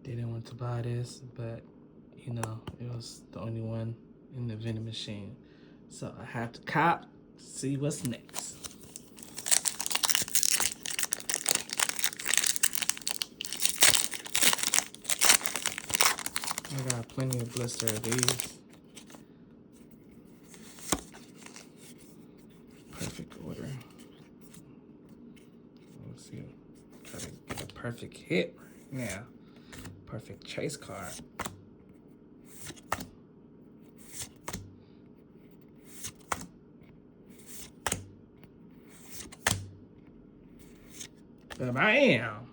They didn't want to buy this, but you know, it was the only one in the vending machine. So I have to cop to see what's next. I got plenty of blister of these. Perfect order. Let's see. Try to get a perfect hit right now. Perfect chase card. Bam!